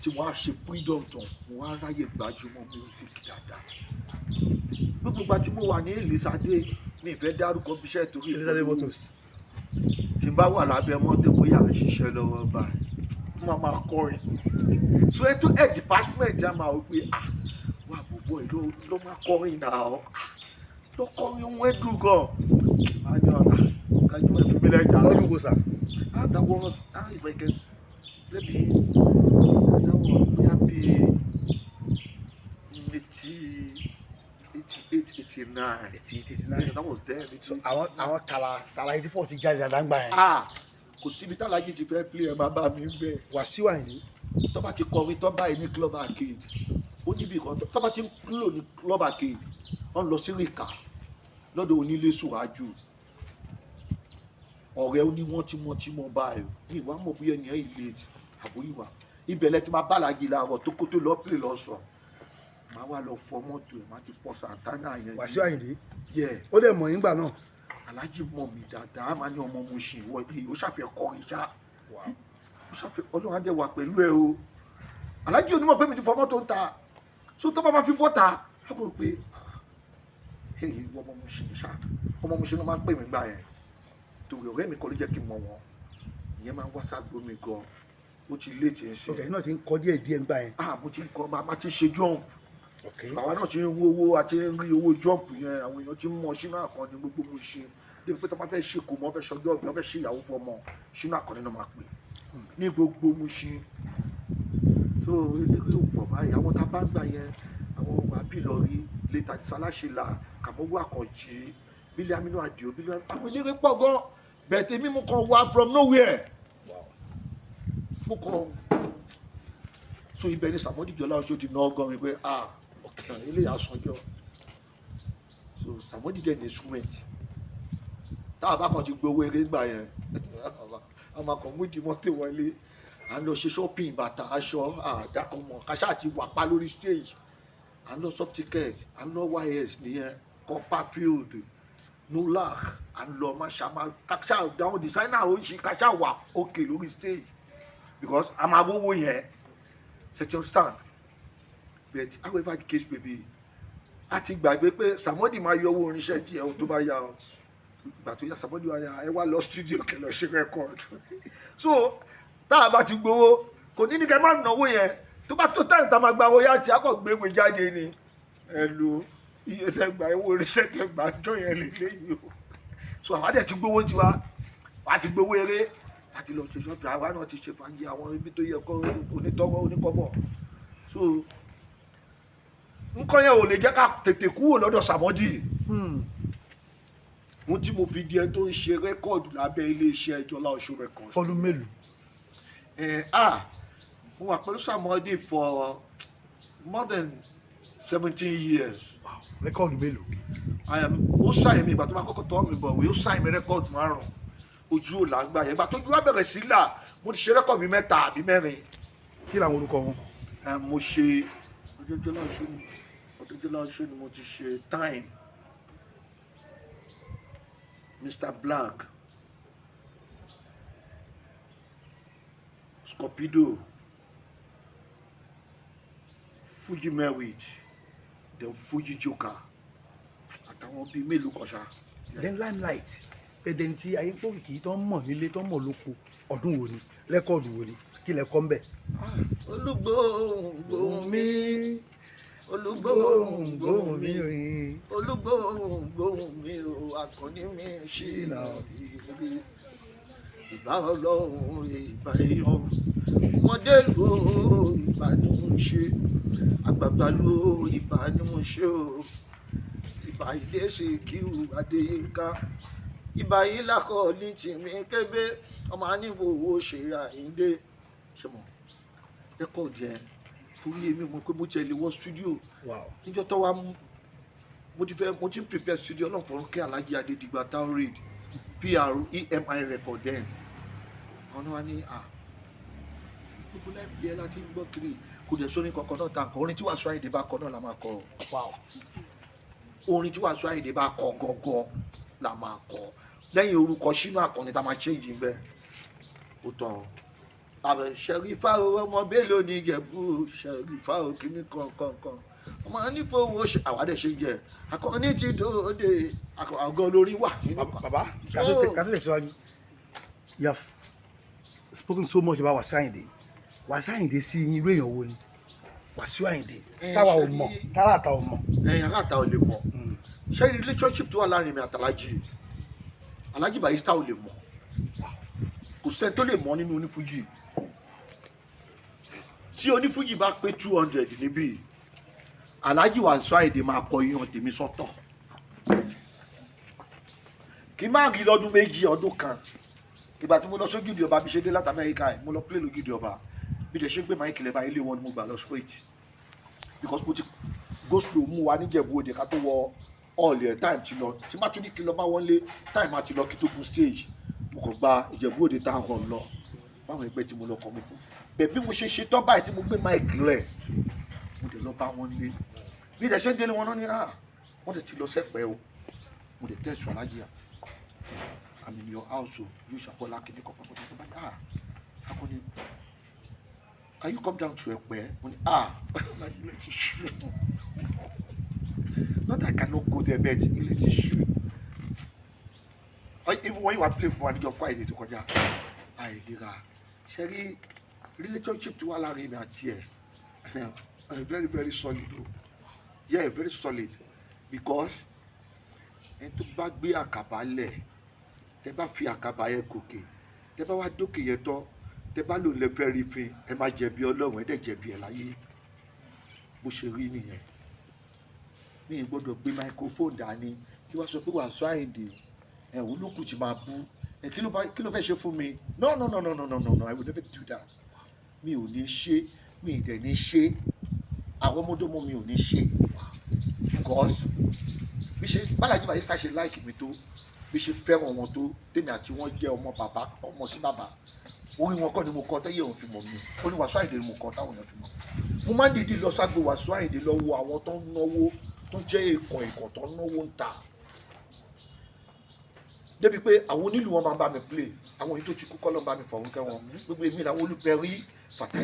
tí wọ́n á ṣe freedom tán wọ́n á ráyè gbájúmọ́ music dáadáa gbogbo ìgbà tí mo wà ní Elizade mi ìfẹ́ dárúkọ bíṣẹ́ torí ìpolówó tí n bá wà lábẹ́ mọ́tò bóyá à ń ṣiṣẹ́ lọ́wọ́ báyìí wọ́n máa kọrin so ètò ẹ̀ department á máa wò pé wà bòbọ̀ yìí ló máa kọrin náà ló kọrin ohun ẹ̀dùn gan àní ọ̀gájú ẹ̀ fún mi lẹ́jà lọ́dún wo sà. that was if I can maybe that was bóyá bí 89. That was then. àwọn tààlà 84 ti jáde dáadáa ń gbà yẹn. Kò síbi tí Alaaji ti fẹ́ play ẹ̀ máa bá mi bẹ̀. Wasiu Ayinde. Tó bá ti kọrin tó báyìí ní club arcade ó níbi kan tó bá ti ń lò ní club arcade wọ́n lọ sí rìkà lọ́dọ̀ onílé sùrájù ọ̀rẹ́ oníwọ́n tímọ́tímọ́ báyìí ní ìwà mọ̀ bóyá ẹni ẹ̀ ilé àbúrò ibẹ̀ lẹ ti máa bá Alaaji láàárọ̀ tó kó tó lọ play lọ́sàn máa wá lọ fọ mọ́tò ẹ̀ máa ti fọ santana yẹn. Wasiu Ayinde. ó dẹ̀ mọ̀ yín gbà náà. Alaaji mọ̀ mí dáadáa máa ní ọmọ mo ṣì wọ ibi ó ṣàfihàn kọrin ṣá ó ṣàfihàn Ọlọ́run á jẹ́ wà pẹ̀lú ẹ o Alaaji onímọ̀ pé mi ti fọ mọ́tò ń ta so tó bá máa fi bọ́ta á bọ̀ pé ọmọ mo ṣì ṣá ọmọ mo ṣì ló máa ń pè mí gbà yẹn torí ọ̀rẹ́ mi kọ́ ló jẹ́ kí n mọ̀ wọ́n ìyẹn máa ń wá sáàgbó mi gan ó ti léètì ń sìn. ọkẹ́ náà ti ń kọ́ díẹ̀ ń gbà yẹn. mo ti ń kọ́ máa ti ṣe jump àwa náà ti ń rí owó àti ń rí owó jump yẹn àwọn èèyàn ti ń mọ Shina Akanni gbogbo mo ṣe débi pé tó bá fẹ́ ṣe kò mọ́ fẹ́ ṣọjọ́ ọ̀gbìn fẹ́ ṣe ìyàwó fọmọ Shina Akanni náà máa pè ní gbogbo mo ṣe so eléré ò pọ̀ báyìí àwọn tá a bá ń gbà yẹn àwọn wàbí lọ rí lẹ́tà tí Sàláṣẹ́là Kàmọ́wọ́ Àkànjì Bílí Aminu Àdìó Bílí àwọn eléré pọ̀ gan bẹ̀tẹ̀ mímú kan wá from nowhere mo kàn so ibẹ̀ ni Sàmọ́dì Jọlá Ọ̀ṣọ́ ti ná ọgọ́ mi pé ilé àsọjọ́ so Sàmọ́dì jẹ́ ní instrument táwọn bá kàn ti gbowó eré gbà yẹn a máa kàn mú ìdímọ́tò wọlé à ń lọ ṣe shopping bàtà aṣọ àdàkọ̀mọ̀ kàṣà àti wàpá lórí stage à ń lọ soft ticket à ń lọ ys nìyẹn Copperfield Nulac à ń lọ máṣámá kàṣà dáhùn designer oríṣi kàṣà wà òkè lórí stage because a máa wówó yẹn set your stand but however the case may be a ti gbàgbé pé Sàmọ́dì máa yọ owó oníṣẹ́ díẹ̀ ohun tó bá yá ọ ìgbà tó yá Sàmọ́dì wà ní ẹ wá lọ studio kẹ lọ ṣe record so tá a bá ti gbowó kò ní ní kẹ má náwó yẹn tó bá tó táyì tá a máa gba owó yá tí a kò gbéwèé jáde ni ẹ lo iye tẹ gbà owó oníṣẹ́ tẹ gbà jọ yẹn lè léyìí o so àwọn àdẹ ti gbowó tiwa wàá ti gbowó eré láti lọ ṣe ṣọ́ọ̀bù àwa náà ti ṣe fàájì àwọn ibi tó yẹ kó onítọ́wọ́ oníkọ́bọ̀ so nǹkan yẹn ò lè jẹ́ ká tètè kúrò lọ́dọ̀ Sàmọ́dì mo tí mo fi di ẹni tó ń ṣe rẹ́kọ̀dù lábẹ́ iléeṣẹ́ Jọlá Ọ̀ṣọ́ rẹ́kọ̀dù. fọdún mélòó. mo wà pẹ̀lú Sàmọ́dì for more than 17 years. rẹ́kọ̀dù mélòó. ó sáyẹn mi ìgbà tó máa kọ́kọ́ tọ́ mi bọ̀ wí ó sáyẹn mi rẹ́kọ̀dù 5 ojú ò là ń gbà yẹn ìgbà tójú wa bẹ̀rẹ̀ sí là mo ti ṣe rẹ́kọ̀dù mi 3 àbí 4. kí làwọn orúkọ wọn. mo ṣe Jọlá Ọ̀ṣọ́ ni mo ti ṣe Time, Mr Black, Scorpido, Fuji Merit, then Fuji Joker àtàwọn bíi mélòó kan ṣá. then Limelight ẹ̀dẹ̀ tí ayé pòkìkì tó ń mọ̀ nílé tó ń mọ̀ lóko ọdún wo ni rẹ́kọ̀dù wo ni kí lẹ kọ́ ń bẹ̀. olùgbòhùn mi olùgbòhùn mi rìn olùgbòhùn mi o Akanni mi Shina ìrírí ìbá Ọlọ́run ìbá èèyàn ọmọdé ló ìbá ni mo ṣe àgbààgbà ló ìbá ni mo ṣe o ìbá ilé ṣe kí o Adéyínká ìbá yìí lákọ̀ ní tìmí kébé ọmọ aníwòwò ṣe Ayinde ṣe mọ̀ rẹ́kọ̀dì yẹn torí èmi mọ̀ pé mo ti lè wọ studio níjọ́ tó wá mo ti ń prepare studio Ọlọ́run fọ̀rọ̀ kí Alaaji Adédìgbà town raid PREMI record then ọ̀nà wa ní gbogbo láìpẹ́ ẹ láti ń gbọ́ kiri kò dẹ̀ sóní kankan náà tàǹkọ̀ orin tí Wasiu Ayinde bá kọ náà la máa kọ orin tí Wasiu Ayinde bá kọ gọ́gọ́ la máa kọ lẹ́yìn orúkọ Shina Akanni tá a máa change ń bẹ́ ó tán àbẹ̀ Ṣẹ̀rífà ọmọ Bello ní Ìjẹ̀bú Ṣẹ̀rífà kìíní kankan ọmọ anífowó àwádẹ́ ṣe jẹ Akanni ti dòde àgọ́ lórí wà. Baba, kátó tẹ̀síwájú. You have spoken so much about Wasiu Ayinde. Wasiu Ayinde sí irú èèyàn wo ni? Wasiu Ayinde táwa ò mọ̀, tára àtà ò mọ̀. Ará àtà ò lè mọ̀. Ṣé relationship tó wà láàrin mi àti Alaaji? Alaaji Barrister ò lè mọ̀. Kò sẹ́ni tó lè mọ̀ nínú onífújì. Tí onífújì bá pé 200 níbí, Alaaji Wasiu Ayinde máa kọ iyan tèmi sọ́tọ̀. Kì í má rí lọ́dún méjì ọdún kan. Ìgbà tí mo lọ sójúde ọba bí ṣe dé láti Amẹ́ríkà mo lọ play lójúde ọba bí dẹ̀ ṣe gbé máìkì lẹ́ba ilé wọn ni mo gbà lọ straight because mo ti go slow mú wa níjẹ̀bú òde ká tó wọ all ẹ̀ time ti lọ tí má tún ní kí lọ bá wọn lé time àti lọ kí tó gun stage mo kàn gba Ìjẹ̀bú Òde town hall lọ fáwọn ẹgbẹ́ tí mo lọ kọ́ mi fún bẹ́ẹ̀ bí mo ṣe ṣe tọ́ báyìí tí mo gbé máìkì lẹ̀ mo dẹ̀ lọ bá wọn lé bí dẹ̀ ṣe ń délé wọn náà ní wọ́n dẹ̀ ti lọ sẹ́pẹ́ o mo dẹ̀ tẹ̀sán Alaaji I'm in your house o you ṣàpọ̀lá kìíní kọ̀ọ̀kan tó bá dá Akanni can you come down to Ẹ̀pẹ́ mo ní ilé ti ṣú not that I cannot go there but ilé ti ṣú even when you are playing for anijọ Friday tó kọjá àìlera ṣe rí relationship tí wà láàrin mi àti ẹ very very solid o yeah very solid because ẹni tó bá gbé àkàbà lẹ̀ tẹ bá fi àkàbà yẹn gòkè tẹ bá wá dókè yẹn tán tẹ bá lò lẹ fẹ́ rí fin ẹ má jẹ̀bi Ọlọ́run ẹ dẹ̀ jẹ̀bi ẹ̀ láyé bó ṣe rí nìyẹn mi ì gbọ́dọ̀ gbé microphone dání kí wọ́n sọ pé Wasiu Ayinde ẹ̀wọ̀n ló kù tí máa bú kí ló fẹ́ ṣe fún mi no I will never do that mi ò ní ṣe mi ì dẹ̀ ní ṣe àwọn ọmọdéọmọ mi ò ní ṣe because bí ṣe Alaaji Barrister ṣe láìkì mi tó bí ṣe fẹ́ràn wọn tó tèmi àti wọn jẹ́ ọmọ bàbá ọmọ sí bàbá orí wọn kọ́ ni mo kọ́ tẹ́yẹ̀ òun fi mọ̀ mi ó ní Wasiu Ayinde ni mo kọ́ táwọn èèyàn fi mọ̀ mo máa ń dìídì lọ ságbo Wasiu Ayinde lọ́wọ́ àwọn tó ń náwó tó jẹ́ èèkàn tó ń náwó ń ta débi pé àwọn onílù wọn máa ń bá mi play àwọn èyí tó ti kú kọ́ ló ń bá mi fọ̀rún kẹ́ wọn gbogbo èmi làwọn olùpẹ̀rí fàtáyà.